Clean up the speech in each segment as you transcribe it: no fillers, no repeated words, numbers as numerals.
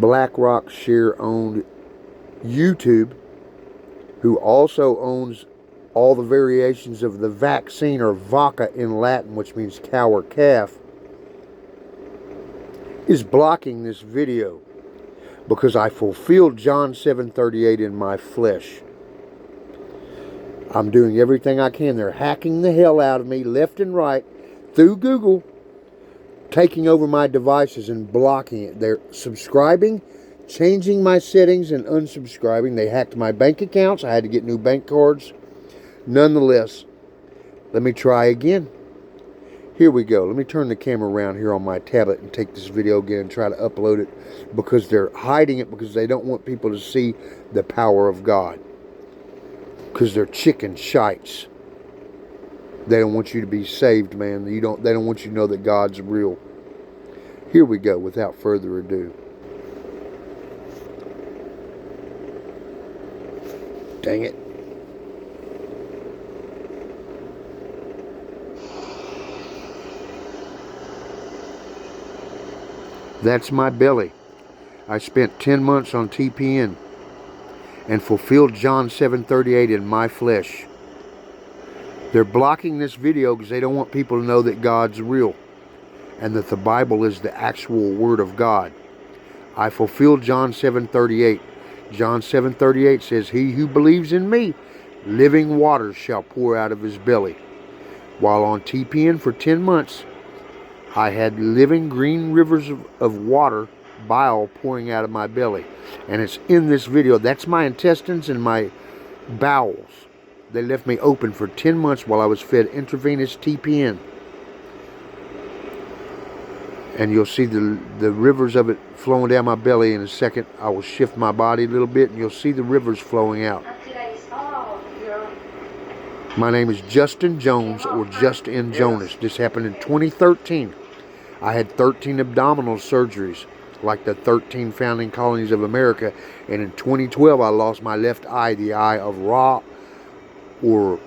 BlackRock share-owned YouTube, who also owns all the variations of the vaccine, or vaca in Latin, which means cow or calf, is blocking this video because I fulfilled John 7:38 in my flesh. I'm doing everything I can. They're hacking the hell out of me left and right through Google, taking over my devices and blocking it. They're subscribing, changing my settings, and unsubscribing. They hacked my bank accounts. I had to get new bank cards. Nonetheless, let me try again. Here we go. Let me turn the camera around here on my tablet and take this video again and try to upload it, because they're hiding it because they don't want people to see the power of God. Because they're chicken shites. They don't want you to be saved, man. They don't want you to know that God's real. Here we go, without further ado. Dang it. That's my belly. I spent 10 months on TPN and fulfilled John 7:38 in my flesh. They're blocking this video because they don't want people to know that God's real and that the Bible is the actual Word of God. I fulfilled John 7:38. John 7:38 says, "He who believes in me, living waters shall pour out of his belly." While on TPN for 10 months, I had living green rivers of water, bile, pouring out of my belly. And it's in this video. That's my intestines and my bowels. They left me open for 10 months while I was fed intravenous TPN. And you'll see the rivers of it flowing down my belly in a second. I will shift my body a little bit and you'll see the rivers flowing out. My name is Justin Jones, or Justin Jonas. This happened in 2013. I had 13 abdominal surgeries, like the 13 founding colonies of America. And in 2012, I lost my left eye, the eye of Ra, or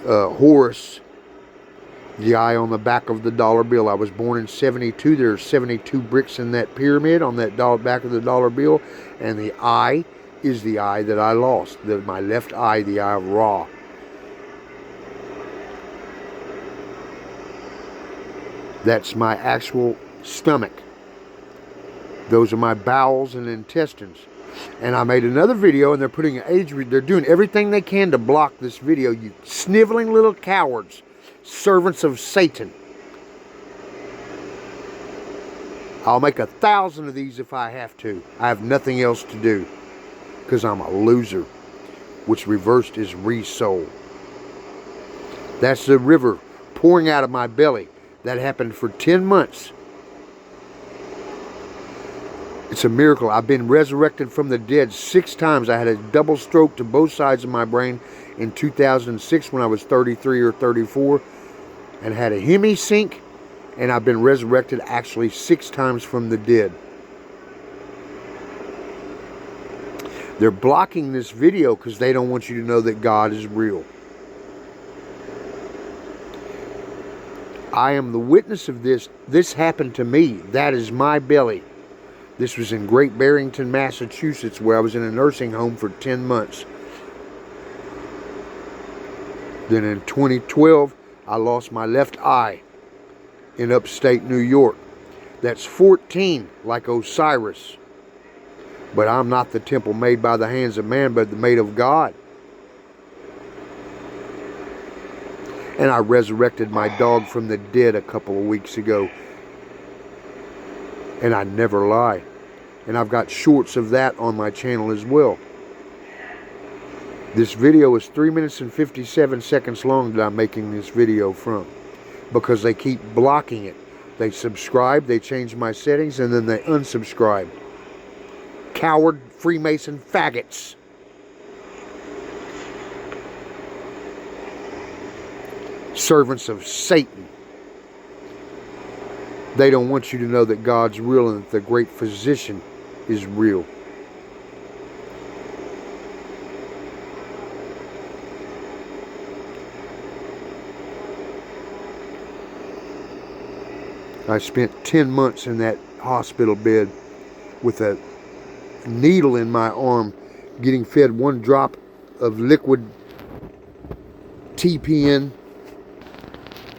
Horus, the eye on the back of the dollar bill. I was born in 72. There are 72 bricks in that pyramid on that back of the dollar bill. And the eye is the eye that I lost. My left eye, the eye of Ra. That's my actual stomach. Those are my bowels and intestines. And I made another video, and they're putting an age, they're doing everything they can to block this video. You sniveling little cowards, servants of Satan. I'll make 1,000 of these if I have to. I have nothing else to do, because I'm a loser, which reversed is re-soul. That's the river pouring out of my belly. That happened for 10 months. It's a miracle. I've been resurrected from the dead 6 times. I had a double stroke to both sides of my brain in 2006 when I was 33 or 34, and had a hemi-sync, and I've been resurrected actually 6 times from the dead. They're blocking this video because they don't want you to know that God is real. I am the witness of this. This happened to me. That is my belly. This was in Great Barrington, Massachusetts, where I was in a nursing home for 10 months. Then in 2012, I lost my left eye in upstate New York. That's 14, like Osiris. But I'm not the temple made by the hands of man, but the made of God. And I resurrected my dog from the dead a couple of weeks ago. And I never lie. And I've got shorts of that on my channel as well. This video is 3 minutes and 57 seconds long that I'm making this video from, because they keep blocking it. They subscribe, they change my settings, and then they unsubscribe. Coward Freemason faggots. Servants of Satan. They don't want you to know that God's real and that the great physician is real. I spent 10 months in that hospital bed with a needle in my arm, getting fed 1 drop of liquid TPN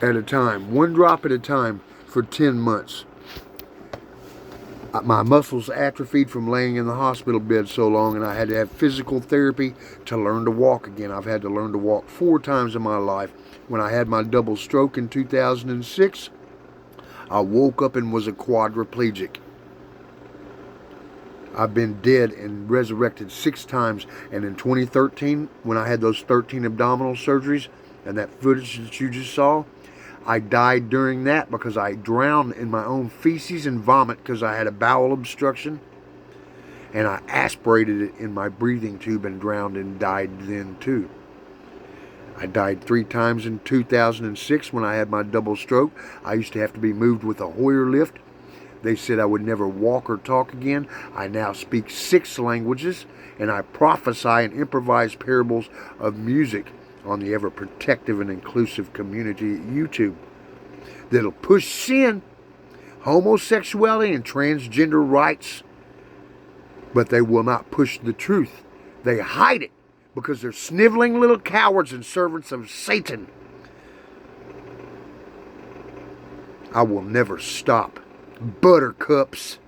at a time. 1 drop at a time for 10 months. My muscles atrophied from laying in the hospital bed so long, and I had to have physical therapy to learn to walk again. I've had to learn to walk 4 times in my life. When I had my double stroke in 2006, I woke up and was a quadriplegic. I've been dead and resurrected 6 times, and in 2013, when I had those 13 abdominal surgeries and that footage that you just saw, I died during that because I drowned in my own feces and vomit because I had a bowel obstruction, and I aspirated it in my breathing tube and drowned and died then too. I died 3 times in 2006 when I had my double stroke. I used to have to be moved with a Hoyer lift. They said I would never walk or talk again. I now speak 6 languages, and I prophesy and improvise parables of music on the ever protective and inclusive community at YouTube that'll push sin, homosexuality, and transgender rights, but they will not push the truth. They hide it because they're sniveling little cowards and servants of Satan. I will never stop. Buttercups.